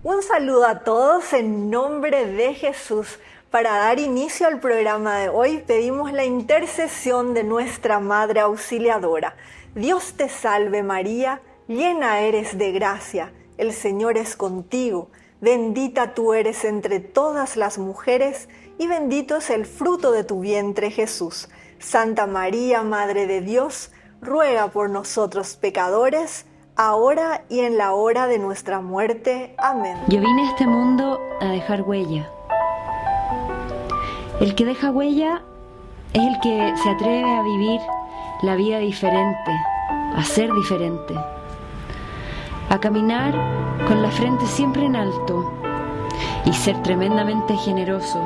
Un saludo a todos en nombre de Jesús. Para dar inicio al programa de hoy pedimos la intercesión de nuestra Madre Auxiliadora. Dios te salve María, llena eres de gracia, el Señor es contigo. Bendita tú eres entre todas las mujeres y bendito es el fruto de tu vientre Jesús. Santa María, Madre de Dios, ruega por nosotros pecadores, ahora y en la hora de nuestra muerte. Amén. Yo vine a este mundo a dejar huella. El que deja huella es el que se atreve a vivir la vida diferente, a ser diferente, a caminar con la frente siempre en alto y ser tremendamente generoso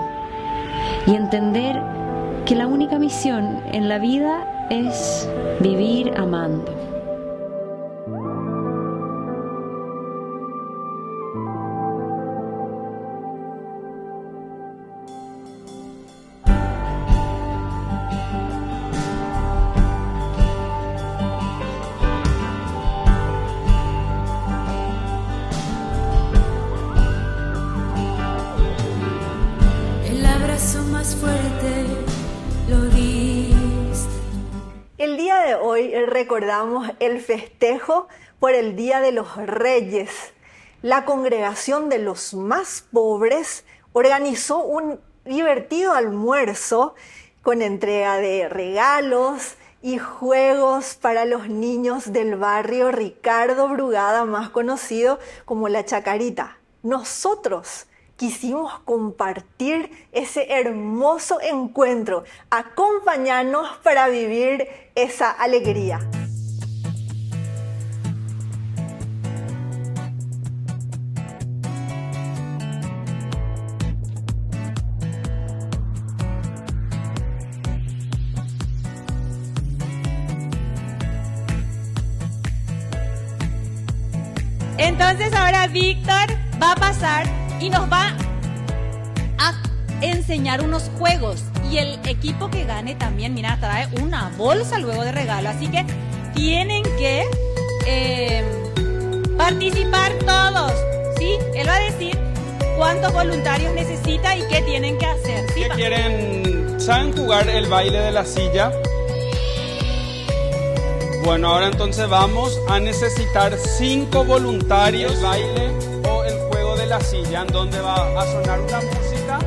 y entender que la única misión en la vida es vivir amando. El día de hoy recordamos el festejo por el Día de los Reyes. La congregación de los más pobres organizó un divertido almuerzo con entrega de regalos y juegos para los niños del barrio Ricardo Brugada, más conocido como La Chacarita. Nosotros quisimos compartir ese hermoso encuentro, acompañarnos para vivir esa alegría. Entonces ahora Víctor va a pasar y nos va a enseñar unos juegos. Y el equipo que gane también, mira, trae una bolsa luego de regalo. Así que tienen que participar todos, ¿sí? Él va a decir cuántos voluntarios necesita y qué tienen que hacer, ¿sí? ¿Saben jugar el baile de la silla? Bueno, ahora entonces vamos a necesitar 5 voluntarios. El baile o el juego de la silla, en donde va a sonar una música,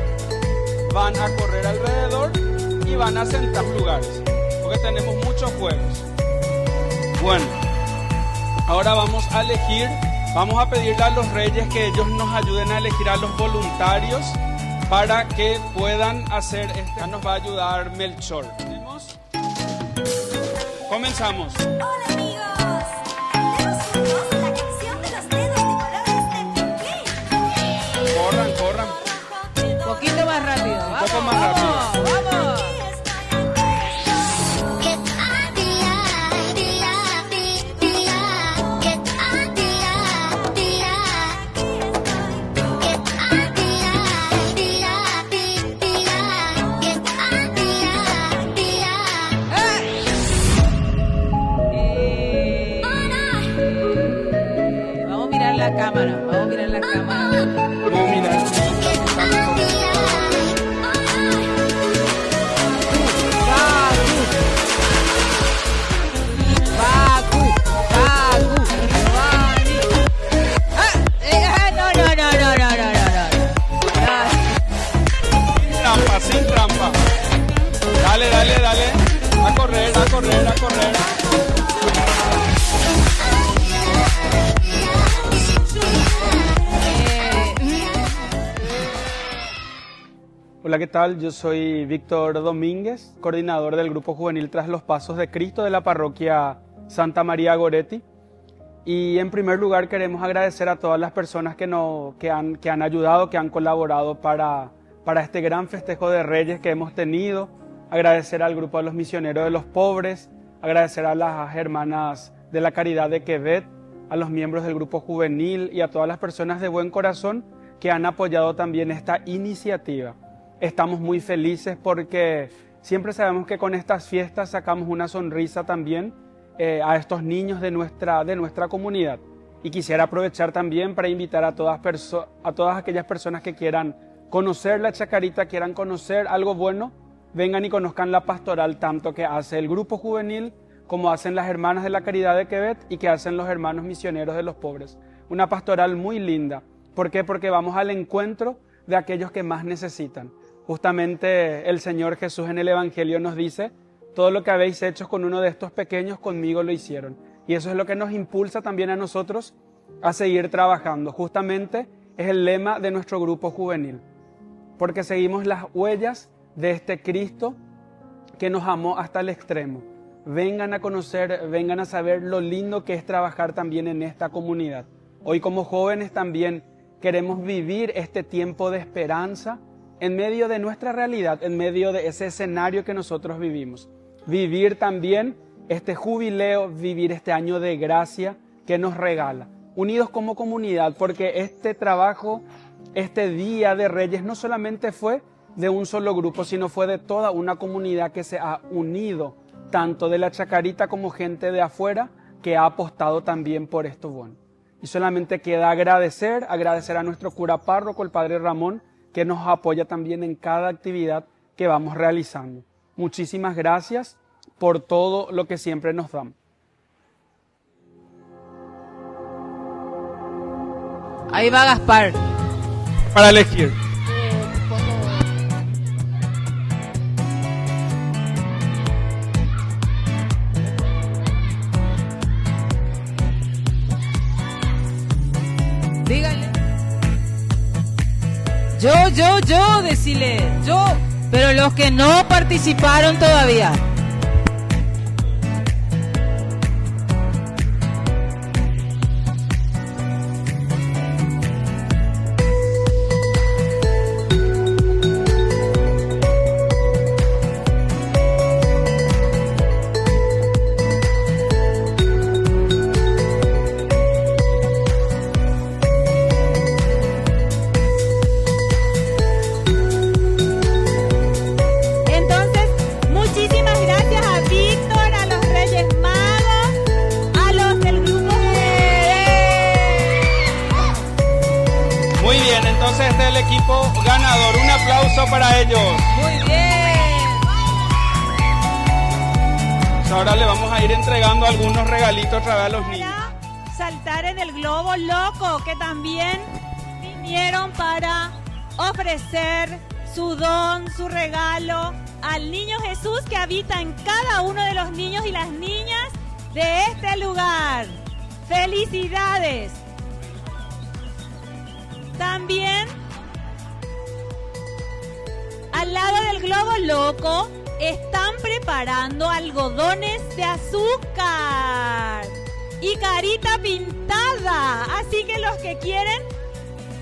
van a correr alrededor y van a sentar lugares, porque tenemos muchos juegos. Bueno, ahora vamos a elegir, vamos a pedirle a los reyes que ellos nos ayuden a elegir a los voluntarios para que puedan hacer Ya nos va a ayudar Melchor. Comenzamos. Hola amigos, cantemos juntos la canción de los dedos de colores de Piqué. Corran. Un poquito más rápido. Un poco más rápido. Vamos. Vamos a mirar la cámara. Vamos a mirar. Sin trampa. Dale. A correr. Hola, ¿qué tal? Yo soy Víctor Domínguez, coordinador del Grupo Juvenil Tras los Pasos de Cristo de la parroquia Santa María Goretti. Y en primer lugar queremos agradecer a todas las personas que han ayudado, que han colaborado para este gran festejo de Reyes que hemos tenido. Agradecer al Grupo de los Misioneros de los Pobres, agradecer a las hermanas de la Caridad de Quebec, a los miembros del Grupo Juvenil y a todas las personas de buen corazón que han apoyado también esta iniciativa. Estamos muy felices porque siempre sabemos que con estas fiestas sacamos una sonrisa también a estos niños de nuestra comunidad. Y quisiera aprovechar también para invitar a todas aquellas personas que quieran conocer la Chacarita, quieran conocer algo bueno, vengan y conozcan la pastoral tanto que hace el grupo juvenil como hacen las hermanas de la Caridad de Quebec y que hacen los hermanos misioneros de los pobres. Una pastoral muy linda. ¿Por qué? Porque vamos al encuentro de aquellos que más necesitan. Justamente el Señor Jesús en el Evangelio nos dice: todo lo que habéis hecho con uno de estos pequeños, conmigo lo hicieron. Y eso es lo que nos impulsa también a nosotros a seguir trabajando. Justamente es el lema de nuestro grupo juvenil, porque seguimos las huellas de este Cristo que nos amó hasta el extremo. Vengan a conocer, vengan a saber lo lindo que es trabajar también en esta comunidad. Hoy como jóvenes también queremos vivir este tiempo de esperanza en medio de nuestra realidad, en medio de ese escenario que nosotros vivimos. Vivir también este jubileo, vivir este año de gracia que nos regala, unidos como comunidad, porque este trabajo, este Día de Reyes no solamente fue de un solo grupo, sino fue de toda una comunidad que se ha unido, tanto de la Chacarita como gente de afuera, que ha apostado también por esto bueno. Y solamente queda agradecer a nuestro cura párroco, el Padre Ramón, que nos apoya también en cada actividad que vamos realizando. Muchísimas gracias por todo lo que siempre nos dan. Ahí va Gaspar. Para elegir. Dígale. Yo, decile. Yo. Pero los que no participaron todavía. Equipo ganador, un aplauso para ellos. Muy bien. Ahora le vamos a ir entregando algunos regalitos otra vez a los niños. Saltar en el globo loco, que también vinieron para ofrecer su don, su regalo al niño Jesús que habita en cada uno de los niños y las niñas de este lugar. ¡Felicidades! También al lado del globo loco están preparando algodones de azúcar y carita pintada. Así que los que quieren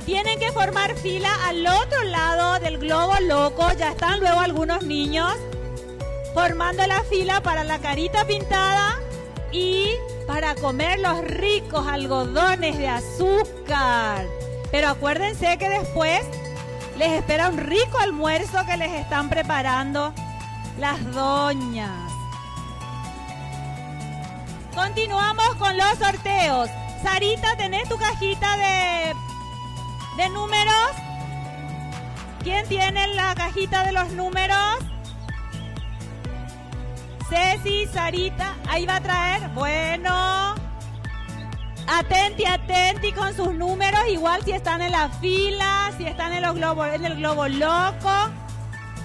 tienen que formar fila al otro lado del globo loco. Ya están luego algunos niños formando la fila para la carita pintada y para comer los ricos algodones de azúcar. Pero acuérdense que después les espera un rico almuerzo que les están preparando las doñas. Continuamos con los sorteos. Sarita, ¿tenés tu cajita de números? ¿Quién tiene la cajita de los números? Ceci, Sarita, ahí va a traer. Bueno, atenti con sus números, igual si están en la fila, si están en el globo loco,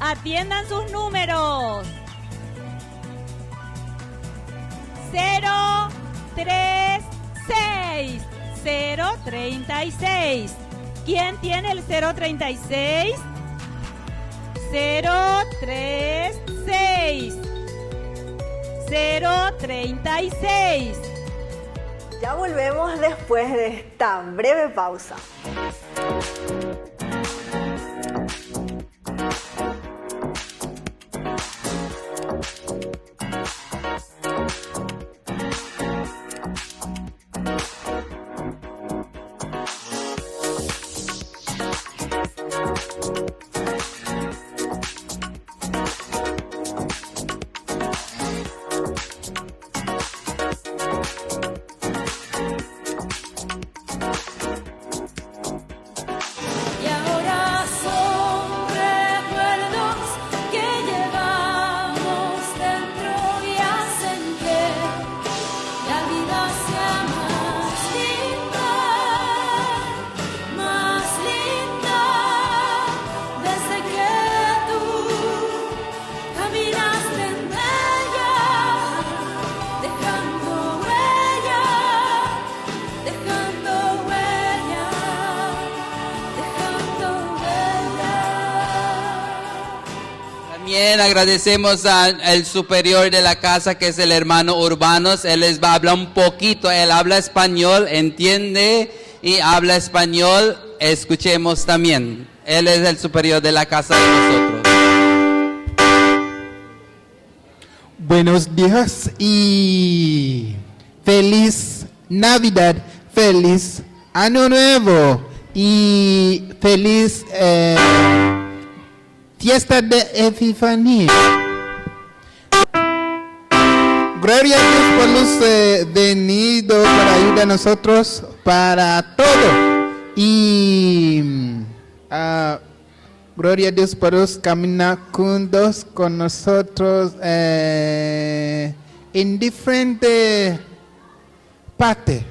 atiendan sus números. 036. 036. ¿Quién tiene el 036? 036. 036. Ya volvemos después de esta breve pausa. También agradecemos al superior de la casa, que es el hermano Urbanos. Él les va a hablar un poquito. Él habla español, entiende y habla español. Escuchemos también. Él es el superior de la casa de nosotros. Buenos días y feliz Navidad, feliz Año Nuevo y feliz fiesta de Epifanía. Gloria a Dios por los venido para ayudar a nosotros para todo. Y gloria a Dios por los caminar juntos con nosotros en diferentes partes.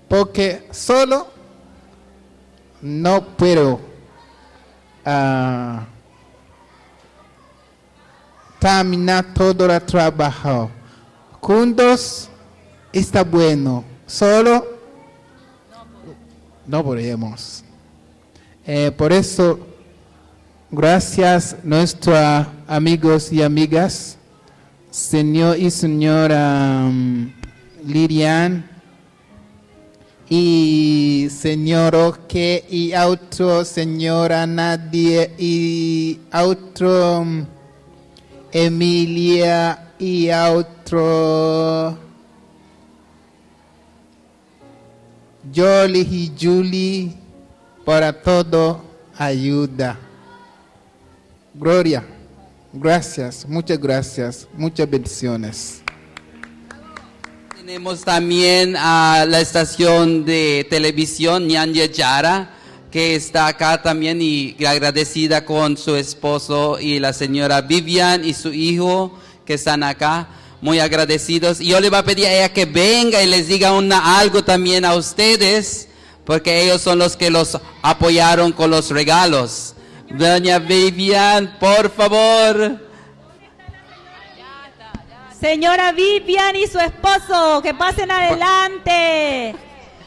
Porque solo no puedo terminar todo el trabajo. Juntos está bueno, solo no podemos. Por eso, gracias nuestros amigos y amigas, señor y señora Lilian, y señor Oque, y otro señora Nadie, y otro Emilia, y otro Jolie y Julie, para todo ayuda. Gloria, gracias, muchas bendiciones. Tenemos también a la estación de televisión Nyanja Yara, que está acá también y agradecida con su esposo y la señora Vivian y su hijo que están acá, muy agradecidos. Y yo le voy a pedir a ella que venga y les diga algo también a ustedes, porque ellos son los que los apoyaron con los regalos. Doña Vivian, por favor. Señora Vivian y su esposo, que pasen adelante.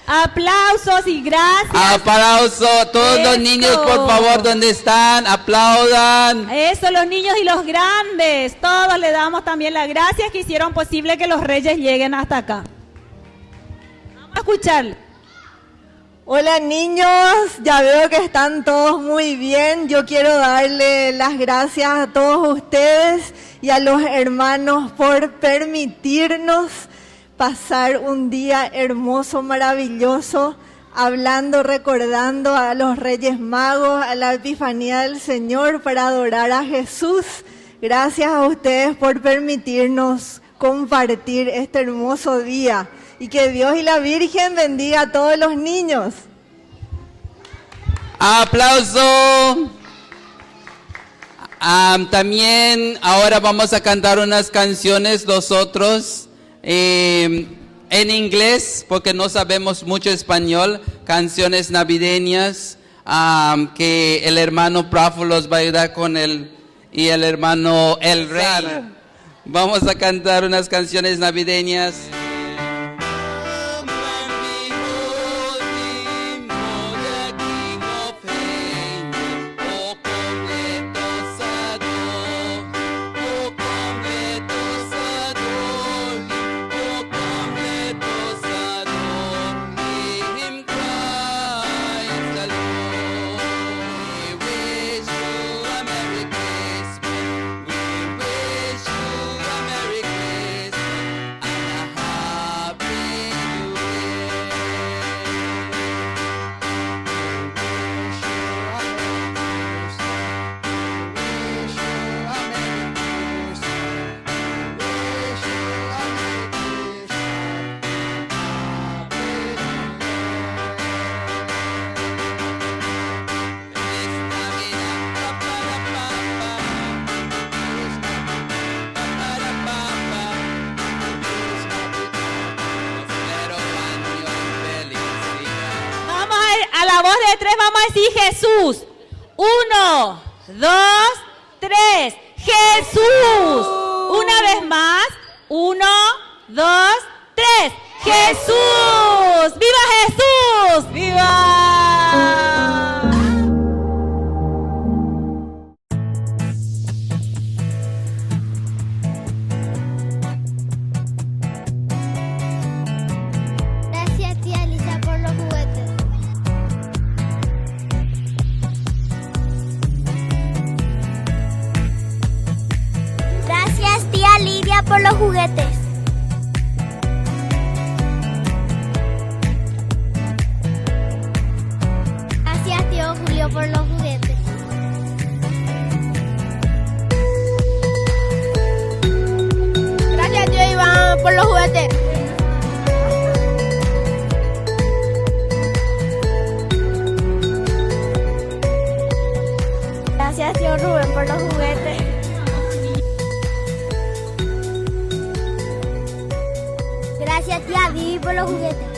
Aplausos y gracias. Aplauso, todos los niños, por favor, ¿dónde están? Aplaudan. Eso, los niños y los grandes, todos le damos también las gracias que hicieron posible que los reyes lleguen hasta acá. Vamos a escucharle. Hola niños, ya veo que están todos muy bien. Yo quiero darle las gracias a todos ustedes y a los hermanos por permitirnos pasar un día hermoso, maravilloso, hablando, recordando a los Reyes Magos, a la Epifanía del Señor para adorar a Jesús. Gracias a ustedes por permitirnos compartir este hermoso día. Y que Dios y la Virgen bendiga a todos los niños. Aplauso. También ahora vamos a cantar unas canciones nosotros en inglés, porque no sabemos mucho español, canciones navideñas que el hermano Prafo los va a ayudar con y el hermano El Rey. Vamos a cantar unas canciones navideñas. A la voz de tres vamos a decir Jesús. 1, 2, 3. Jesús. Una vez más. 1, 2, 3. Jesús. ¡Viva Jesús! ¡Viva! por los juguetes. Gracias, tío Julio, por los juguetes. Gracias, tío Iván, por los juguetes. Gracias, tío Rubén, por los juguetes. Gracias, tía Vivi, por los juguetes.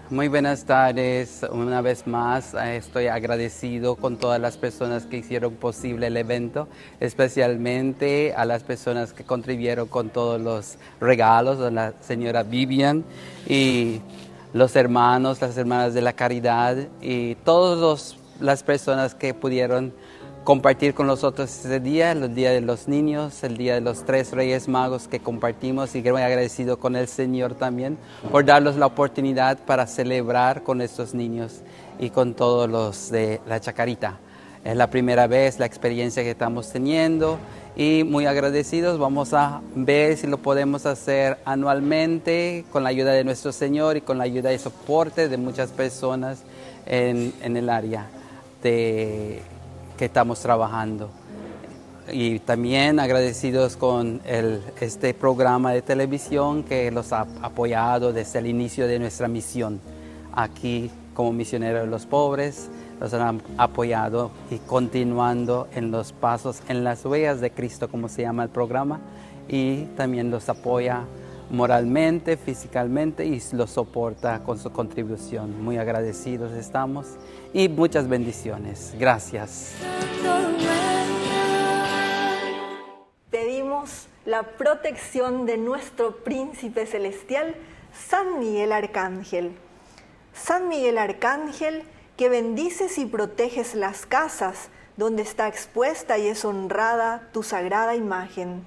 Muy buenas tardes, una vez más estoy agradecido con todas las personas que hicieron posible el evento, especialmente a las personas que contribuyeron con todos los regalos, a la señora Vivian y los hermanos, las hermanas de la caridad y todas las personas que pudieron compartir con nosotros ese día, el Día de los Niños, el Día de los Tres Reyes Magos que compartimos, y que muy agradecido con el Señor también por darnos la oportunidad para celebrar con estos niños y con todos los de la Chacarita. Es la primera vez la experiencia que estamos teniendo y muy agradecidos. Vamos a ver si lo podemos hacer anualmente con la ayuda de nuestro Señor y con la ayuda y soporte de muchas personas en el área que estamos trabajando. Y también agradecidos con este programa de televisión que los ha apoyado desde el inicio de nuestra misión. Aquí como misioneros de los pobres, los han apoyado y continuando en los pasos, en las huellas de Cristo, como se llama el programa, y también los apoya moralmente, físicamente y los soporta con su contribución. Muy agradecidos estamos y muchas bendiciones. Gracias. Pedimos la protección de nuestro príncipe celestial, San Miguel Arcángel. San Miguel Arcángel, que bendices y proteges las casas donde está expuesta y es honrada tu sagrada imagen.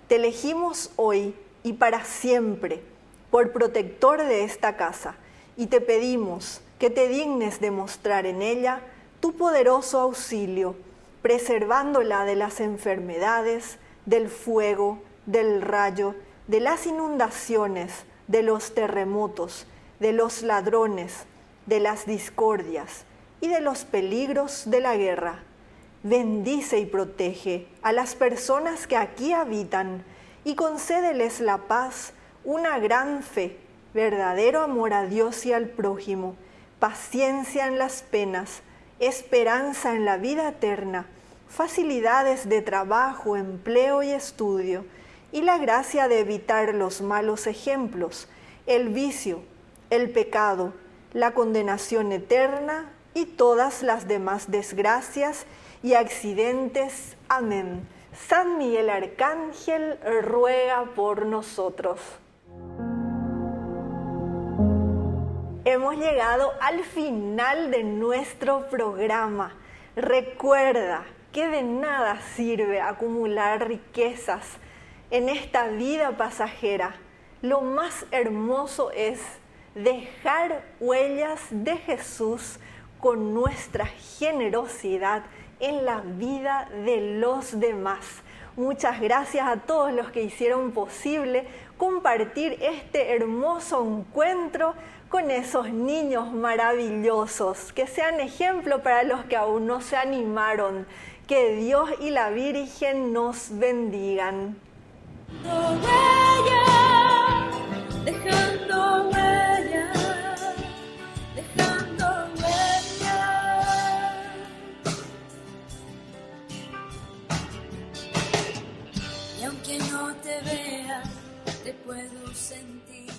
Te elegimos hoy y para siempre por protector de esta casa, y te pedimos que te dignes de mostrar en ella tu poderoso auxilio, preservándola de las enfermedades, del fuego, del rayo, de las inundaciones, de los terremotos, de los ladrones, de las discordias y de los peligros de la guerra. Bendice y protege a las personas que aquí habitan y concédeles la paz, una gran fe, verdadero amor a Dios y al prójimo, paciencia en las penas, esperanza en la vida eterna, facilidades de trabajo, empleo y estudio, y la gracia de evitar los malos ejemplos, el vicio, el pecado, la condenación eterna y todas las demás desgracias y accidentes. Amén. San Miguel Arcángel, ruega por nosotros. Hemos llegado al final de nuestro programa. Recuerda que de nada sirve acumular riquezas en esta vida pasajera. Lo más hermoso es dejar huellas de Jesús con nuestra generosidad en la vida de los demás. Muchas gracias a todos los que hicieron posible compartir este hermoso encuentro con esos niños maravillosos. Que sean ejemplo para los que aún no se animaron. Que Dios y la Virgen nos bendigan. Dejando huella, dejando huella. Y aunque no te vea, te puedo sentir.